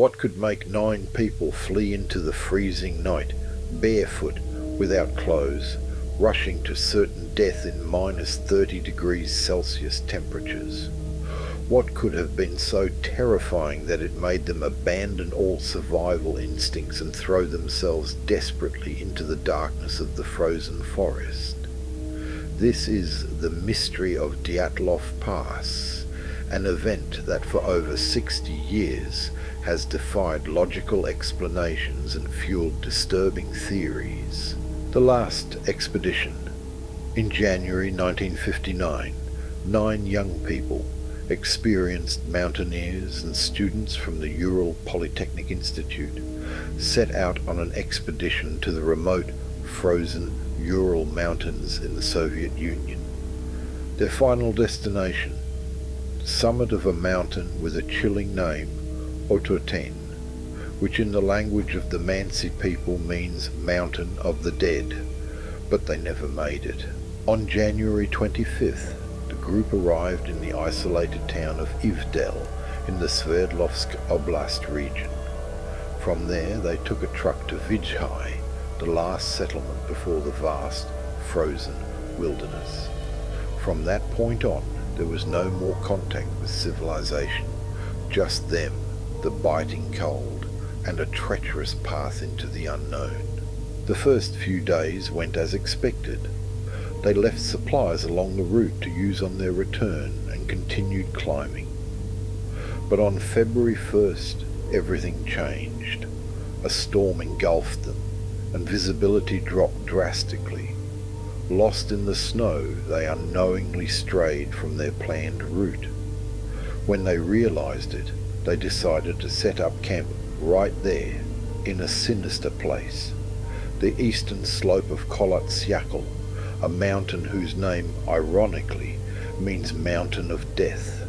What could make 9 people flee into the freezing night, barefoot, without clothes, rushing to certain death in minus 30 degrees Celsius temperatures? What could have been so terrifying that it made them abandon all survival instincts and throw themselves desperately into the darkness of the frozen forest? This is the mystery of Dyatlov Pass, an event that for over 60 years has defied logical explanations and fueled disturbing theories. The last expedition. In January 1959, 9 young people, experienced mountaineers and students from the Ural Polytechnic Institute, set out on an expedition to the remote, frozen Ural Mountains in the Soviet Union. Their final destination, the summit of a mountain with a chilling name, Ototen, which in the language of the Mansi people means Mountain of the Dead, but they never made it. On January 25th, the group arrived in the isolated town of Ivdel in the Sverdlovsk Oblast region. From there they took a truck to Vijhai, the last settlement before the vast, frozen wilderness. From that point on, there was no more contact with civilization, just them, the biting cold, and a treacherous path into the unknown. The first few days went as expected. They left supplies along the route to use on their return and continued climbing. But on February 1st, everything changed. A storm engulfed them, and visibility dropped drastically. Lost in the snow, they unknowingly strayed from their planned route. When they realized it, they decided to set up camp right there, in a sinister place, the eastern slope of Kolotsiakl, a mountain whose name, ironically, means Mountain of Death.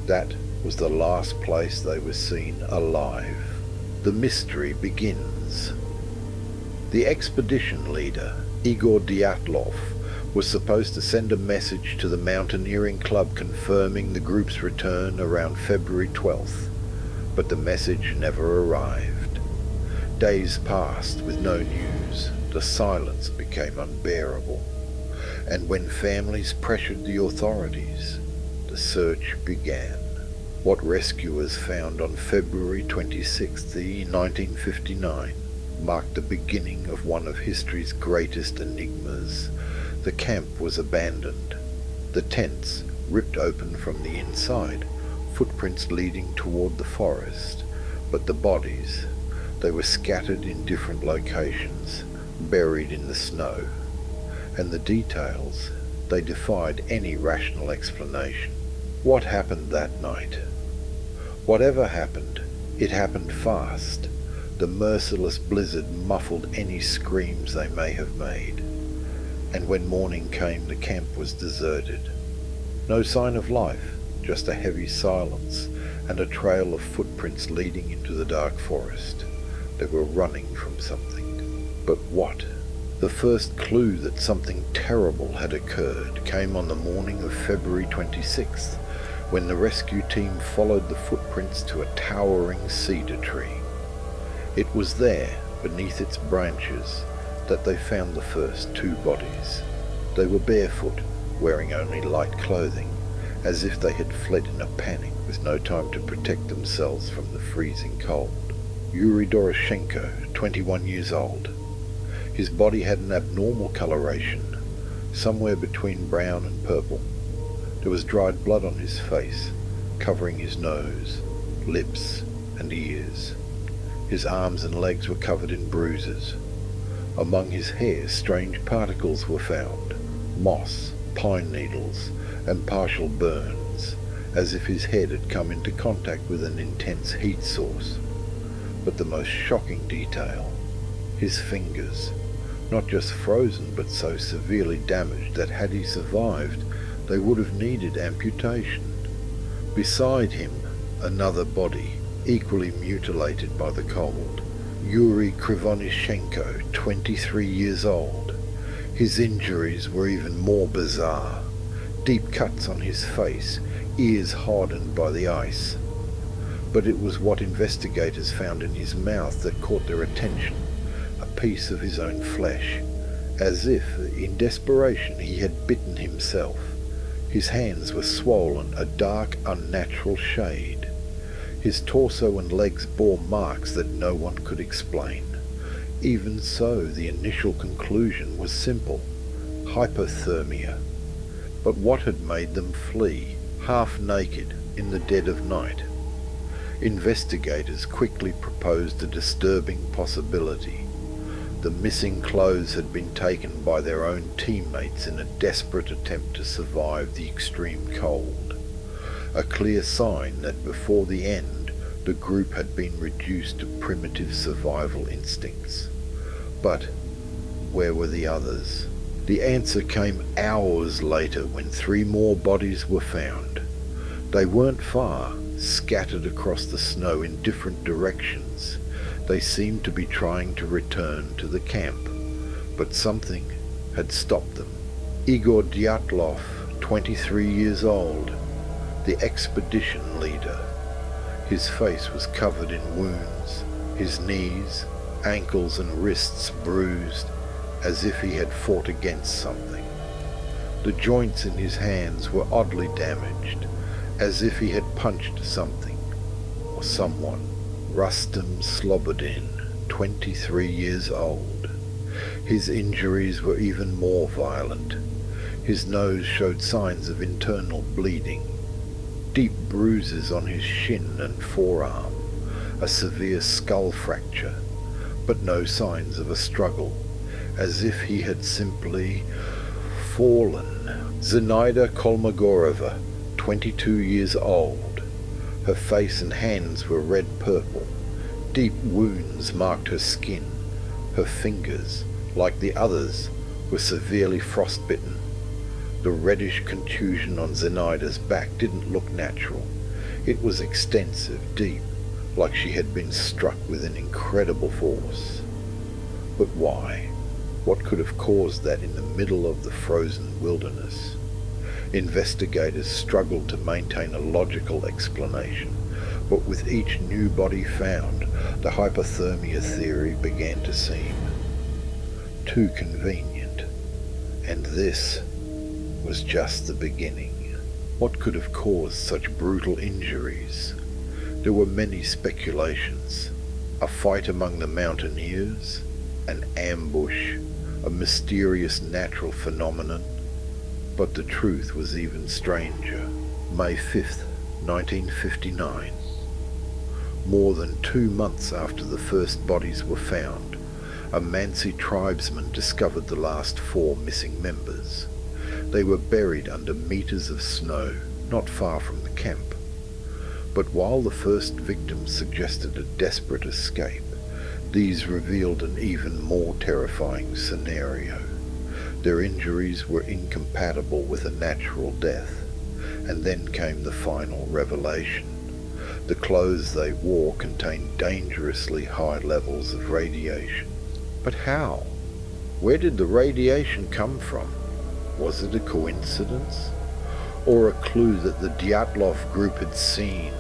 That was the last place they were seen alive. The mystery begins. The expedition leader, Igor Dyatlov, was supposed to send a message to the mountaineering club confirming the group's return around February 12th, but the message never arrived. Days passed with no news. The silence became unbearable, and when families pressured the authorities, the search began. What rescuers found on February 26, 1959, marked the beginning of one of history's greatest enigmas. The camp was abandoned, the tents ripped open from the inside, footprints leading toward the forest, but the bodies, they were scattered in different locations, buried in the snow, and the details, they defied any rational explanation. What happened that night? Whatever happened, it happened fast. The merciless blizzard muffled any screams they may have made, and when morning came, the camp was deserted. No sign of life, just a heavy silence and a trail of footprints leading into the dark forest. They were running from something. But what? The first clue that something terrible had occurred came on the morning of February 26th, when the rescue team followed the footprints to a towering cedar tree. It was there, beneath its branches, that they found the first 2 bodies. They were barefoot, wearing only light clothing, as if they had fled in a panic with no time to protect themselves from the freezing cold. Yuri Doroshenko, 21 years old. His body had an abnormal coloration, somewhere between brown and purple. There was dried blood on his face, covering his nose, lips, and ears. His arms and legs were covered in bruises. Among his hair, strange particles were found, moss, pine needles, and partial burns, as if his head had come into contact with an intense heat source. But the most shocking detail, his fingers, not just frozen but so severely damaged that had he survived, they would have needed amputation. Beside him, another body, equally mutilated by the cold. Yuri Krivonishenko, 23 years old. His injuries were even more bizarre. Deep cuts on his face, ears hardened by the ice. But it was what investigators found in his mouth that caught their attention, a piece of his own flesh, as if, in desperation, he had bitten himself. His hands were swollen, a dark, unnatural shade. His torso and legs bore marks that no one could explain. Even so, the initial conclusion was simple: hypothermia. But what had made them flee, half naked, in the dead of night? Investigators quickly proposed a disturbing possibility. The missing clothes had been taken by their own teammates in a desperate attempt to survive the extreme cold. A clear sign that before the end, the group had been reduced to primitive survival instincts. But where were the others? The answer came hours later when 3 more bodies were found. They weren't far, scattered across the snow in different directions. They seemed to be trying to return to the camp, but something had stopped them. Igor Dyatlov, 23 years old, the expedition leader. His face was covered in wounds, his knees, ankles and wrists bruised, as if he had fought against something. The joints in his hands were oddly damaged, as if he had punched something or someone. Rustam Slobodin, 23 years old. His injuries were even more violent. His nose showed signs of internal bleeding, deep bruises on his shin and forearm, a severe skull fracture, but no signs of a struggle, as if he had simply fallen. Zenaida Kolmogorova, 22 years old. Her face and hands were red-purple. Deep wounds marked her skin. Her fingers, like the others, were severely frostbitten. The reddish contusion on Zenaida's back didn't look natural. It was extensive, deep, like she had been struck with an incredible force. But why? What could have caused that in the middle of the frozen wilderness? Investigators struggled to maintain a logical explanation, but with each new body found, the hypothermia theory began to seem too convenient. And this was just the beginning. What could have caused such brutal injuries? There were many speculations. A fight among the mountaineers, an ambush, a mysterious natural phenomenon. But the truth was even stranger. May 5th, 1959. More than 2 months after the first bodies were found, a Mansi tribesman discovered the last 4 missing members. They were buried under meters of snow, not far from the camp. But while the first victims suggested a desperate escape, these revealed an even more terrifying scenario. Their injuries were incompatible with a natural death, and then came the final revelation. The clothes they wore contained dangerously high levels of radiation. But how? Where did the radiation come from? Was it a coincidence? Or a clue that the Dyatlov group had seen?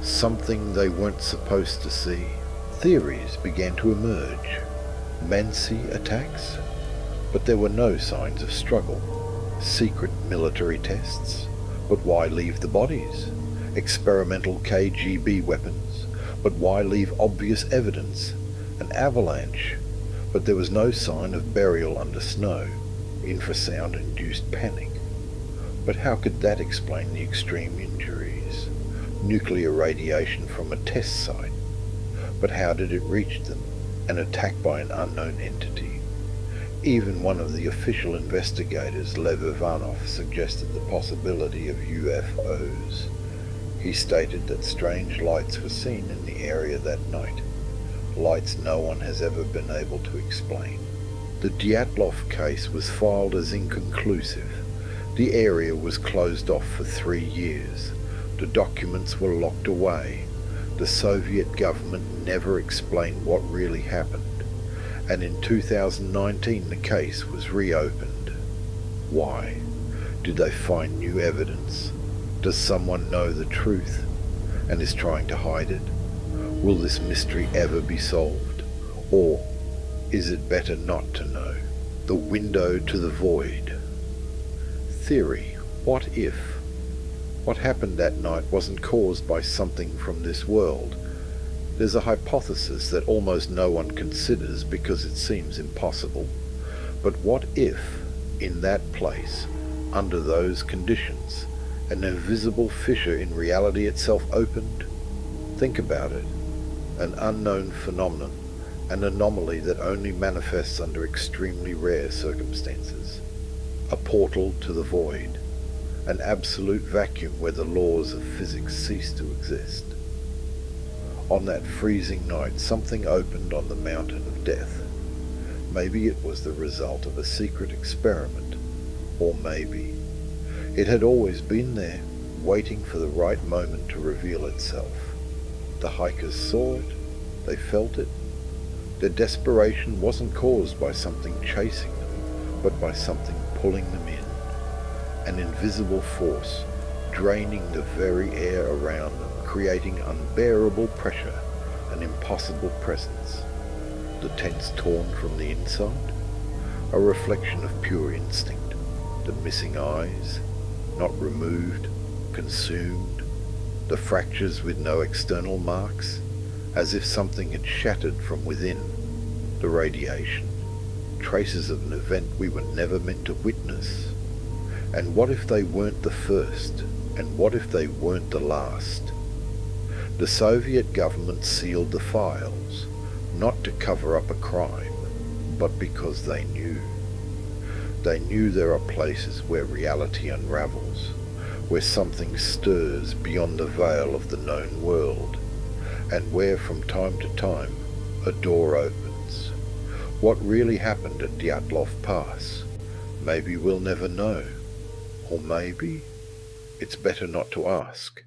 Something they weren't supposed to see? Theories began to emerge. Mansi attacks? But there were no signs of struggle. Secret military tests? But why leave the bodies? Experimental KGB weapons? But why leave obvious evidence? An avalanche? But there was no sign of burial under snow. Infrasound-induced panic. But how could that explain the extreme injuries? Nuclear radiation from a test site. But how did it reach them? An attack by an unknown entity. Even one of the official investigators, Lev Ivanov, suggested the possibility of UFOs. He stated that strange lights were seen in the area that night, lights no one has ever been able to explain. The Dyatlov case was filed as inconclusive. The area was closed off for 3 years. The documents were locked away. The Soviet government never explained what really happened. And in 2019 the case was reopened. Why? Did they find new evidence? Does someone know the truth? and is trying to hide it? Will this mystery ever be solved? Or is it better not to know? The window to the void. Theory. What if? What happened that night wasn't caused by something from this world? There's a hypothesis that almost no one considers because it seems impossible. But what if, in that place, under those conditions, an invisible fissure in reality itself opened? Think about it. An unknown phenomenon, an anomaly that only manifests under extremely rare circumstances. A portal to the void. An absolute vacuum where the laws of physics cease to exist. On that freezing night, something opened on the mountain of death. Maybe it was the result of a secret experiment, or maybe it had always been there, waiting for the right moment to reveal itself. The hikers saw it, they felt it. Their desperation wasn't caused by something chasing them, but by something pulling them in. An invisible force, draining the very air around them, creating unbearable pressure, an impossible presence. The tents torn from the inside? A reflection of pure instinct. The missing eyes, not removed, consumed. The fractures with no external marks, as if something had shattered from within. The radiation, traces of an event we were never meant to witness. And what if they weren't the first? And what if they weren't the last? The Soviet government sealed the files, not to cover up a crime, but because they knew. They knew there are places where reality unravels, where something stirs beyond the veil of the known world, and where from time to time a door opens. What really happened at Dyatlov Pass? Maybe we'll never know. Or maybe it's better not to ask.